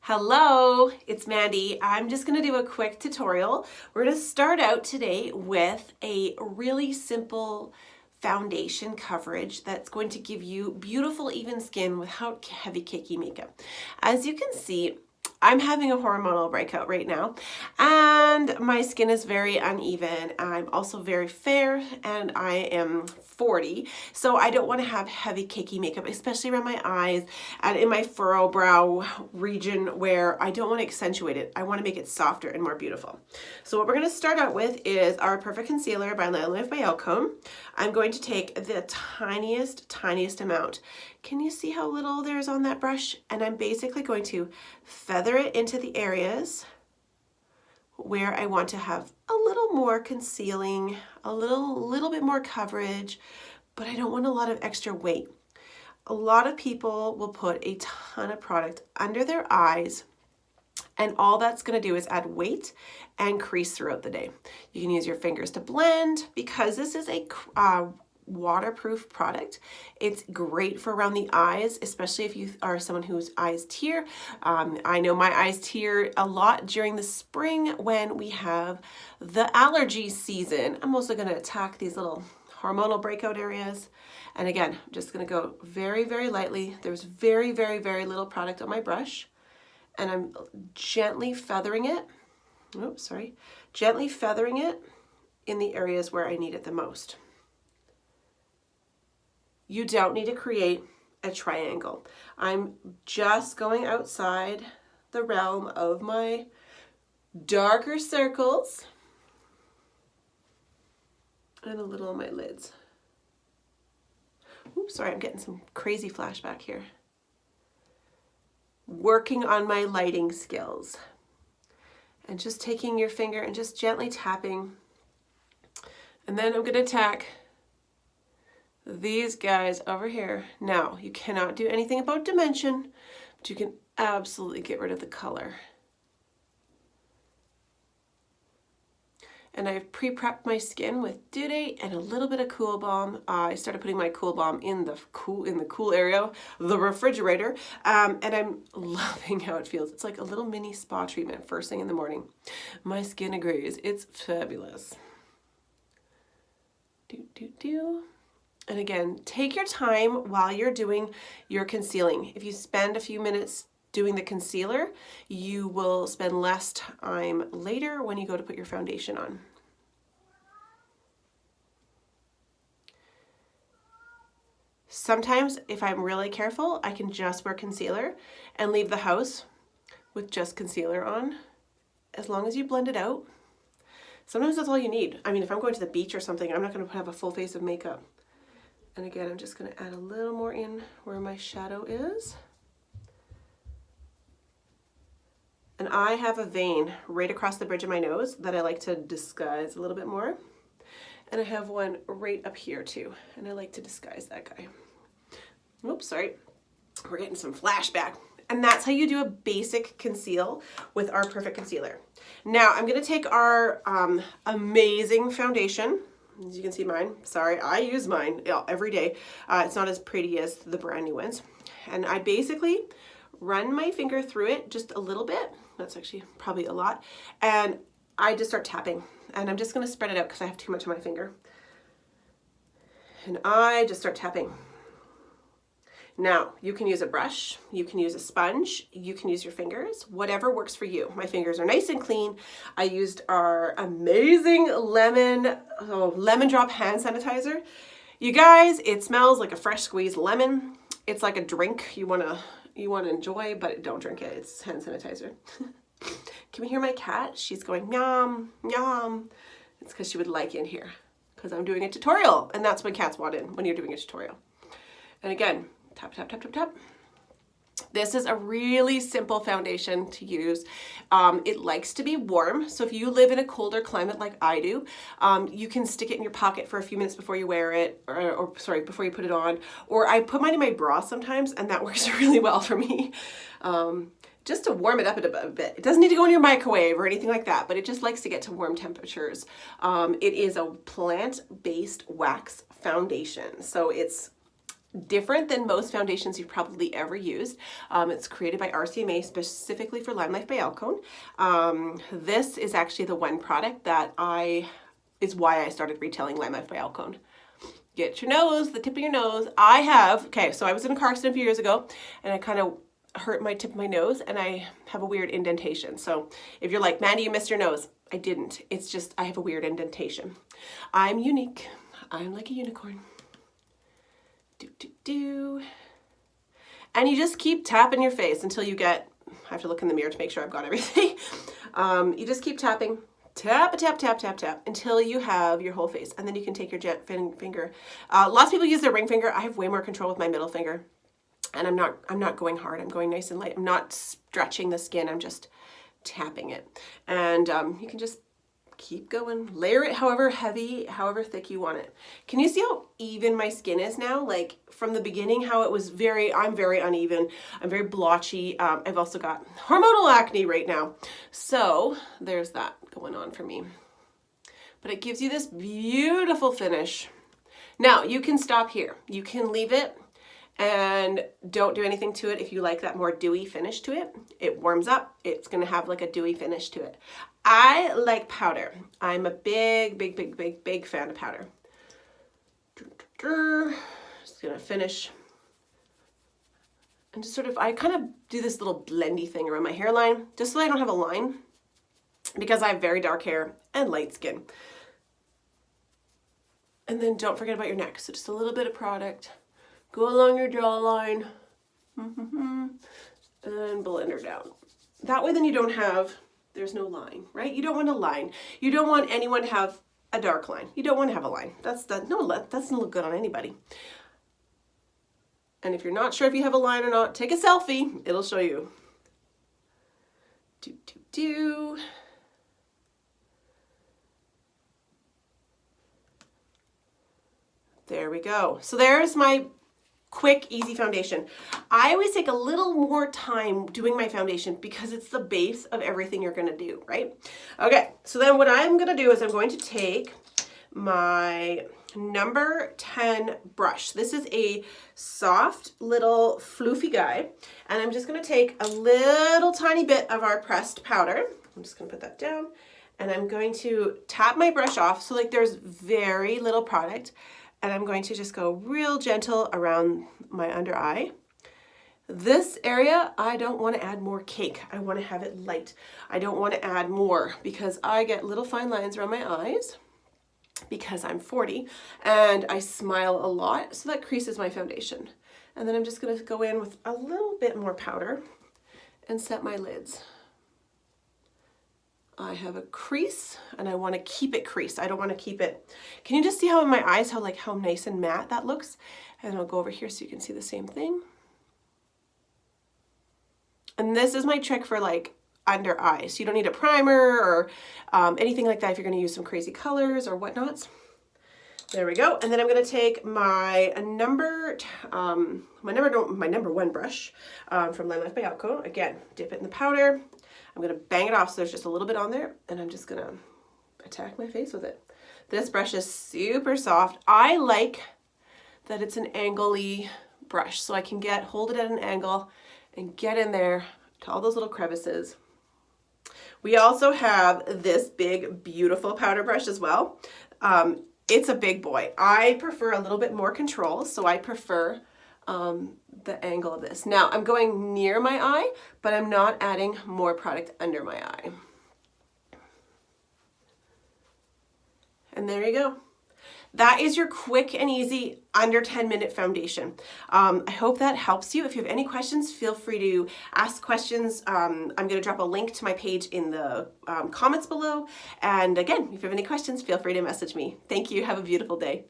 Hello, it's Mandy. I'm just going to do a quick tutorial. We're going to start out today with a really simple foundation coverage that's going to give you beautiful even skin without heavy cakey makeup. As you can see, I'm having a hormonal breakout right now and my skin is very uneven. I'm also very fair and I am 40, so I don't want to have heavy cakey makeup, especially around my eyes and in my furrow brow region where I don't want to accentuate it. I want to make it softer and more beautiful. So what we're going to start out with is our Perfect Concealer by LimeLife By Alcone. I'm going to take the tiniest amount. Can you see how little there's on that brush? And I'm basically going to feather it into the areas where I want to have a little more concealing, a little bit more coverage, but I don't want a lot of extra weight. A lot of people will put a ton of product under their eyes, and all that's going to do is add weight and crease throughout the day. You can use your fingers to blend. Because this is a waterproof product, it's great for around the eyes, especially if you are someone whose eyes tear. I know my eyes tear a lot during the spring when we have the allergy season. I'm also going to attack these little hormonal breakout areas. And again, I'm just going to go very lightly. There's very little product on my brush, and I'm gently feathering it. Gently feathering it in the areas where I need it the most. You don't need to create a triangle. I'm just going outside the realm of my darker circles and a little on my lids. Oops, sorry, I'm getting some crazy flashback here. Working on my lighting skills. And just taking your finger and just gently tapping. And then I'm going to attack these guys over here. Now, you cannot do anything about dimension, but you can absolutely get rid of the color. And I've pre-prepped my skin with Due Date and a little bit of Cool Balm. I started putting my Cool Balm in the cool area, the refrigerator, and I'm loving how it feels. It's like a little mini spa treatment first thing in the morning. My skin agrees. It's fabulous. And again, take your time while you're doing your concealing. If you spend a few minutes doing the concealer, you will spend less time later when you go to put your foundation on. Sometimes, if I'm really careful, I can just wear concealer and leave the house with just concealer on, as long as you blend it out. Sometimes that's all you need. I mean, if I'm going to the beach or something, I'm not going to have a full face of makeup. And again, I'm just going to add a little more in where my shadow is. And I have a vein right across the bridge of my nose that I like to disguise a little bit more. And I have one right up here too. And I like to disguise that guy. Oops, sorry. We're getting some flashback. And that's how you do a basic conceal with our Perfect Concealer. Now I'm going to take our amazing foundation. As you can see mine, sorry, I use mine every day. It's not as pretty as the brand new ones. And I basically run my finger through it just a little bit. That's actually probably a lot. And I just start tapping. And I'm just going to spread it out because I have too much on my finger. And I just start tapping. Now, you can use a brush, you can use a sponge, you can use your fingers, whatever works for you. My fingers are nice and clean. I used our amazing lemon drop hand sanitizer. You guys, it smells like a fresh squeezed lemon. It's like a drink you want to enjoy, but don't drink it. It's hand sanitizer. Can we hear my cat? She's going meow, meow. It's because she would like in here because I'm doing a tutorial, and that's what cats want in when you're doing a tutorial. And again, tap, tap, tap, tap, tap. This is a really simple foundation to use. It likes to be warm, so if you live in a colder climate like I do, you can stick it in your pocket for a few minutes before you wear it, before you put it on. Or I put mine in my bra sometimes, and that works really well for me. Just to warm it up a bit. It doesn't need to go in your microwave or anything like that, but it just likes to get to warm temperatures. It is a plant-based wax foundation, so it's different than most foundations you've probably ever used. It's created by RCMA specifically for LimeLife by Alcone. This is actually the one product that is why I started retailing LimeLife by Alcone. Get your nose, the tip of your nose. So I was in a car accident a few years ago and I kind of hurt my tip of my nose and I have a weird indentation. So if you're like, Mandy, you missed your nose. I didn't. It's just I have a weird indentation. I'm unique. I'm like a unicorn. And you just keep tapping your face until you get, I have to look in the mirror to make sure I've got everything. You just keep tapping, tap, tap, tap, tap, tap, until you have your whole face. And then you can take your jet finger. Lots of people use their ring finger. I have way more control with my middle finger. And I'm not going hard. I'm going nice and light. I'm not stretching the skin. I'm just tapping it. And you can just keep going. Layer it however heavy, however thick you want it. Can you see how even my skin is now? Like from the beginning, how it was I'm very uneven. I'm very blotchy. I've also got hormonal acne right now. So there's that going on for me. But it gives you this beautiful finish. Now you can stop here. You can leave it and don't do anything to it if you like that more dewy finish to it. It warms up. It's going to have like a dewy finish to it. I like powder. I'm a big fan of powder. Just going to finish. And just I kind of do this little blendy thing around my hairline just so I don't have a line because I have very dark hair and light skin. And then don't forget about your neck. So just a little bit of product. Go along your jawline, and blend her down. That way then you don't there's no line, right? You don't want a line. You don't want anyone to have a dark line. You don't want to have a line. That doesn't look good on anybody. And if you're not sure if you have a line or not, take a selfie. It'll show you. There we go. So there's my quick, easy foundation. I always take a little more time doing my foundation because it's the base of everything you're going to do, right? Okay, so then what I'm going to do is I'm going to take my number 10 brush. This is a soft little floofy guy, and I'm just going to take a little tiny bit of our pressed powder. I'm just going to put that down, and I'm going to tap my brush off so like there's very little product. And I'm going to just go real gentle around my under eye. This area, I don't want to add more cake. I want to have it light. I don't want to add more because I get little fine lines around my eyes because I'm 40 and I smile a lot. So that creases my foundation. And then I'm just going to go in with a little bit more powder and set my lids. I have a crease and I want to keep it creased. I don't want to keep it. Can you just see how in my eyes, how nice and matte that looks? And I'll go over here so you can see the same thing. And this is my trick for like under eyes. You don't need a primer or anything like that if you're going to use some crazy colors or whatnots. There we go. And then I'm going to take my number one brush from LimeLife by Alcone. Again, dip it in the powder. I'm going to bang it off so there's just a little bit on there, and I'm just going to attack my face with it. This brush is super soft. I like that it's an angle-y brush, so I can hold it at an angle and get in there to all those little crevices. We also have this big, beautiful powder brush as well. It's a big boy. I prefer a little bit more control, so I prefer the angle of this. Now I'm going near my eye, but I'm not adding more product under my eye. And there you go. That is your quick and easy under 10-minute foundation. I hope that helps you. If you have any questions, feel free to ask questions. I'm going to drop a link to my page in the comments below. And again, if you have any questions, feel free to message me. Thank you. Have a beautiful day.